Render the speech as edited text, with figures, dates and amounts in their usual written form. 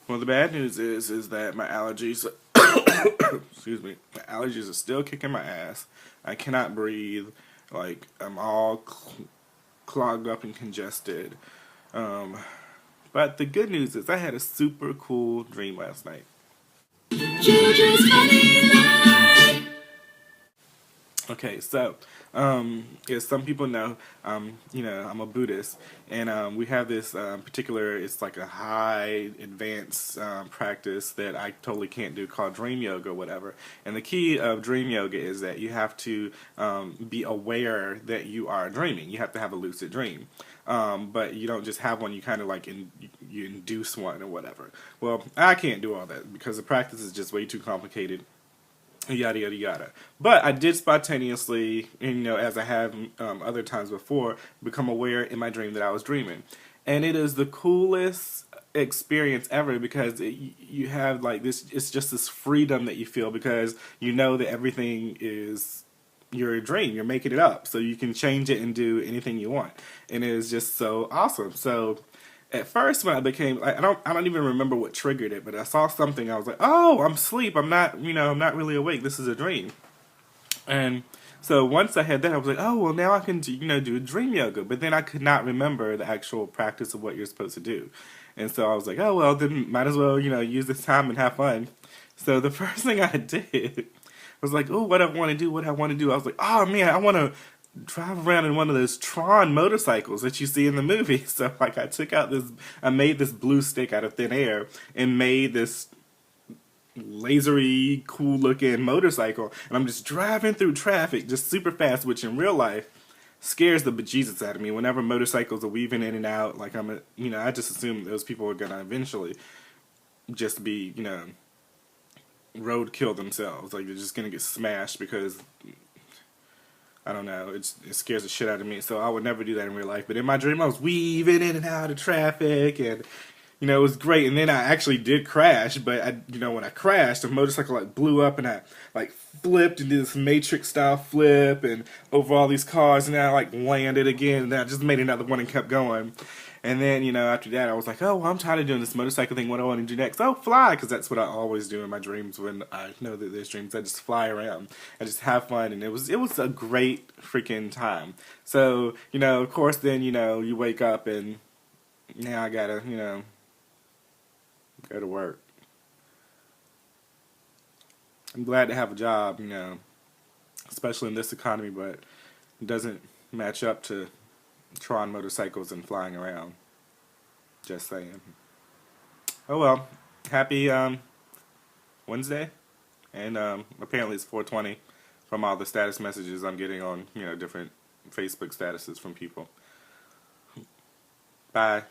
Well, the bad news is that my allergies, excuse me, my allergies are still kicking my ass. I cannot breathe. Like I'm all clogged up and congested. Um, but the good news is I had a super cool dream last night. Juju's funny life. Okay, so as some people know, I'm a Buddhist, and we have this particular. It's like a high advanced practice that I totally can't do called dream yoga or whatever. And the key of dream yoga is that you have to be aware that you are dreaming. You have to have a lucid dream. But you don't just have one, you kind of like you induce one or whatever. Well, I can't do all that because the practice is just way too complicated, yada yada yada. But I did spontaneously, as I have other times before, become aware in my dream that I was dreaming, and it is the coolest experience ever because you have like this. It's just this freedom that you feel because you know that everything is your dream. You're making it up, so you can change it and do anything you want, and it is just so awesome. So at first when I became I don't even remember what triggered it, but I saw something. I was like, oh, I'm asleep. I'm not really awake. This is a dream. And so once I had that, I was like, oh well, now I can do dream yoga. But then I could not remember the actual practice of what you're supposed to do. And so I was like, oh well, then might as well use this time and have fun. So the first thing I did was like, oh, what I want to do, what I want to do. I was like, oh man, I want to drive around in one of those Tron motorcycles that you see in the movie. So like I made this blue stick out of thin air and made this lasery, cool looking motorcycle, and I'm just driving through traffic just super fast, which in real life scares the bejesus out of me. Whenever motorcycles are weaving in and out, like I just assume those people are gonna eventually just be, road kill themselves. Like they're just gonna get smashed because I don't know. It scares the shit out of me. So I would never do that in real life. But in my dream, I was weaving in and out of traffic, and it was great. And then I actually did crash. But when I crashed, the motorcycle like blew up, and I like flipped and did this Matrix style flip, and over all these cars, and then I like landed again. And then I just made another one and kept going. And then, after that, I was like, oh, well, I'm tired of doing this motorcycle thing. What do I want to do next? Oh, fly, because that's what I always do in my dreams when I know that there's dreams. I just fly around. I just have fun, and it was a great freaking time. So, of course, then, you wake up, and now I gotta, go to work. I'm glad to have a job, especially in this economy, but it doesn't match up to Tron motorcycles and flying around. Just saying. Oh well. Happy Wednesday. And apparently it's 420 from all the status messages I'm getting on, different Facebook statuses from people. Bye.